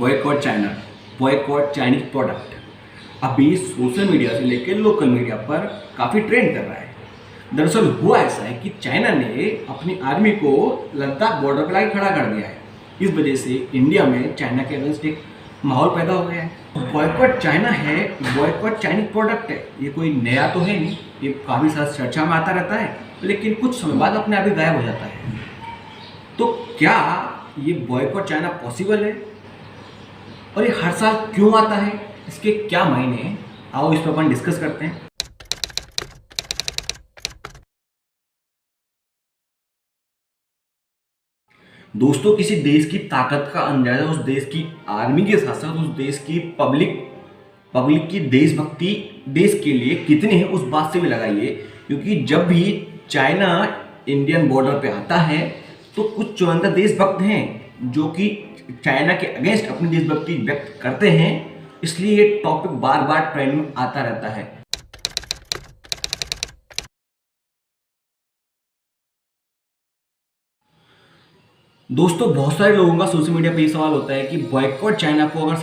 Boycott China, boycott Chinese product अभी social media से लेकर लोकल मीडिया पर काफ़ी ट्रेंड कर रहा है। दरअसल हुआ ऐसा है कि चाइना ने अपनी आर्मी को लद्दाख बॉर्डर पर लाके खड़ा कर दिया है। इस वजह से इंडिया में चाइना के अगेंस्ट एक माहौल पैदा हो गया है। बॉयकॉट चाइना है, बॉयकॉट चाइनीज प्रोडक्ट है, ये कोई नया तो है नहीं, ये काफ़ी सारा चर्चा में आता रहता है, लेकिन कुछ समय बाद अपने आप ही गायब हो जाता है। तो क्या ये बॉयकॉट चाइना पॉसिबल है और ये हर साल क्यों आता है, इसके क्या मायने हैं, आओ इस पर अपन डिस्कस करते हैं। दोस्तों, किसी देश की ताकत का अंदाजा उस देश की आर्मी के साथ साथ उस देश की पब्लिक की देशभक्ति देश के लिए कितनी है उस बात से भी लगाइए। क्योंकि जब भी चाइना इंडियन बॉर्डर पे आता है तो कुछ चुनिंदा देशभक्त हैं जो कि चाइना के अगेंस्ट अपनी देशभक्ति व्यक्त करते हैं, इसलिए ये टॉपिक बार बार ट्रेंड में आता रहता है। दोस्तों, बहुत सारे लोगों का सोशल मीडिया पे ये सवाल होता है कि बॉयकॉट चाइना को अगर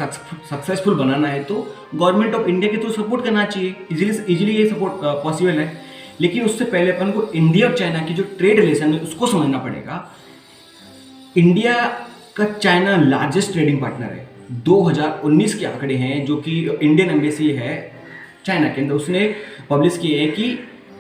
सक्सेसफुल बनाना है तो गवर्नमेंट ऑफ इंडिया के थ्रू सपोर्ट करना चाहिए, इजीली ये सपोर्ट पॉसिबल है। लेकिन उससे पहले अपन को इंडिया और चाइना की जो ट्रेड रिलेशन है उसको समझना पड़ेगा। इंडिया का चाइना लार्जेस्ट ट्रेडिंग पार्टनर है। 2019 के आंकड़े हैं जो कि इंडियन एम्बेसी है चाइना के अंदर, उसने पब्लिश किए हैं कि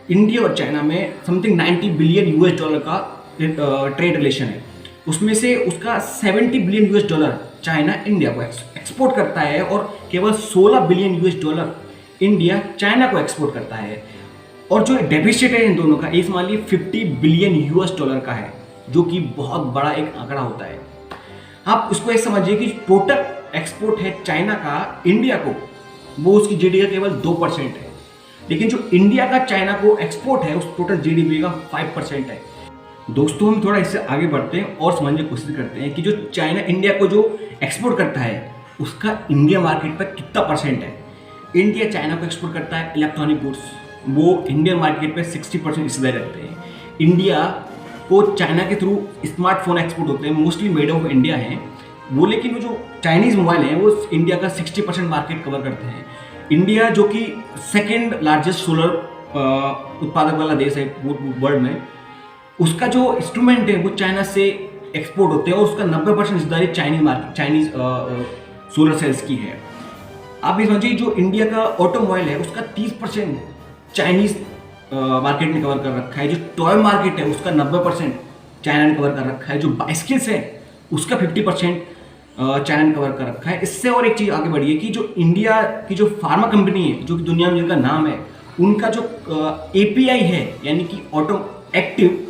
इंडिया और चाइना में समथिंग 90 बिलियन यूएस डॉलर का ट्रेड रिलेशन है। उसमें से उसका 70 billion US dollar China India को एक्सपोर्ट करता है और केवल 16 billion US dollar India China को एक्सपोर्ट करता है। और जो डेफिसिट है इन दोनों का, इस मान लीजिए 50 बिलियन यूएस डॉलर का है, जो कि बहुत बड़ा एक आंकड़ा होता है। आप उसको एक समझिए कि टोटल एक्सपोर्ट है चाइना का इंडिया को, वो उसकी जीडीपी का केवल 2% है, लेकिन जो इंडिया का चाइना को एक्सपोर्ट है उस टोटल जीडीपी का 5% है। दोस्तों, हम थोड़ा इससे आगे बढ़ते हैं और समझने की कोशिश करते हैं कि जो चाइना इंडिया को जो एक्सपोर्ट करता है उसका इंडिया मार्केट पर कितना परसेंट है। इंडिया चाइना को एक्सपोर्ट करता है इलेक्ट्रॉनिक गुड्स, वो इंडियन मार्केट पे 60% हिस्सेदारी रखते हैं। इंडिया को चाइना के थ्रू स्मार्टफोन एक्सपोर्ट होते हैं, मोस्टली मेड ऑफ इंडिया हैं वो, लेकिन वो जो चाइनीज़ मोबाइल हैं वो इंडिया का 60% मार्केट कवर करते हैं। इंडिया जो कि सेकेंड लार्जेस्ट सोलर उत्पादक वाला देश है वर्ल्ड में, उसका जो इंस्ट्रूमेंट है वो चाइना से एक्सपोर्ट होते हैं और उसका 90% हिस्सेदारी चाइनीज सोलर सेल्स की है। आप ये समझिए, जो इंडिया का ऑटोमोबाइल है उसका 30% चाइनीज मार्केट ने कवर कर रखा है। जो टॉय मार्केट है उसका 90% चाइना ने कवर कर रखा है। जो बाइसिकल्स है उसका 50% चाइना ने कवर कर रखा है। इससे और एक चीज़ आगे बढ़ी है कि जो इंडिया की जो फार्मा कंपनी है जो कि दुनिया में जिनका नाम है, उनका जो API है यानी कि ऑटो एक्टिव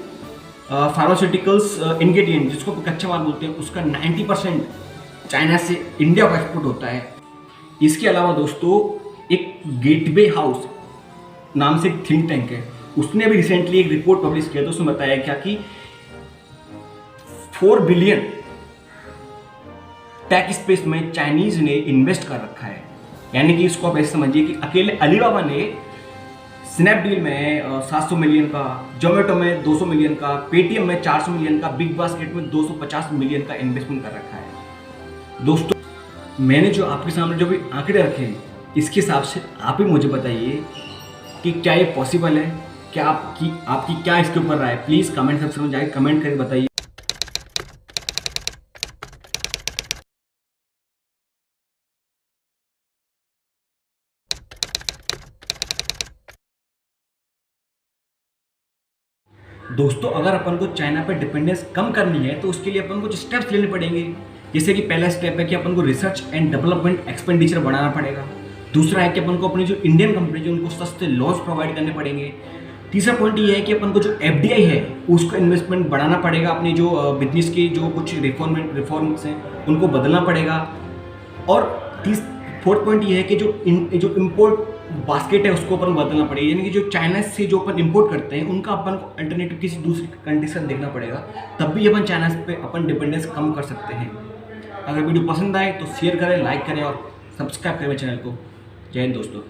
फार्मास्यूटिकल्स इंग्रेडिएंट जिसको कच्चा माल बोलते हैं, उसका 90% चाइना से इंडिया को एक्सपोर्ट होता है। इसके अलावा दोस्तों, एक गेटवे हाउस नाम से एक थिंक टैंक है, उसने अभी रिसेंटली एक रिपोर्ट पब्लिश किया, तो उसमें बताया क्या कि 4 बिलियन टेक स्पेस में चाइनीज ने इन्वेस्ट कर रखा है। यानी कि इसको आप ऐसे समझिए कि अकेले अलीबाबा ने स्नैपडील में 700 मिलियन का, जोमेटो में 200 मिलियन का, पेटीएम में 400 मिलियन का, बिग बास्केट में 250 मिलियन का इन्वेस्टमेंट कर रखा है। दोस्तों, मैंने जो आपके सामने जो भी आंकड़े रखे हैं, इसके हिसाब से आप ही मुझे बताइए कि क्या ये पॉसिबल है, क्या आपकी क्या इसके ऊपर राय है। प्लीज़ कमेंट सेक्शन में जाकर कमेंट करके बताइए। दोस्तों, अगर अपन को चाइना पर डिपेंडेंस कम करनी है तो उसके लिए अपन को कुछ स्टेप्स लेने पड़ेंगे। जैसे कि पहला स्टेप है कि अपन को रिसर्च एंड डेवलपमेंट एक्सपेंडिचर बढ़ाना पड़ेगा। दूसरा है कि अपन को अपनी जो इंडियन कंपनी है उनको सस्ते लोन्स प्रोवाइड करने पड़ेंगे। तीसरा पॉइंट ये है कि अपन को जो FDI है उसको इन्वेस्टमेंट बढ़ाना पड़ेगा। अपनी जो बिजनेस की जो कुछ रिफॉर्म्स हैं उनको बदलना पड़ेगा। और फोर्थ पॉइंट ये है कि जो इम्पोर्ट बास्केट है उसको अपन बदलना पड़ेगा। यानी कि जो चाइना से जो अपन इंपोर्ट करते हैं उनका अपन को अल्टरनेटिव किसी दूसरी कंट्री से देखना पड़ेगा, तब भी अपन चाइना पे अपन डिपेंडेंस कम कर सकते हैं। अगर वीडियो पसंद आए तो शेयर करें, लाइक करें और सब्सक्राइब करें मेरे चैनल को। जय हिंद दोस्तों।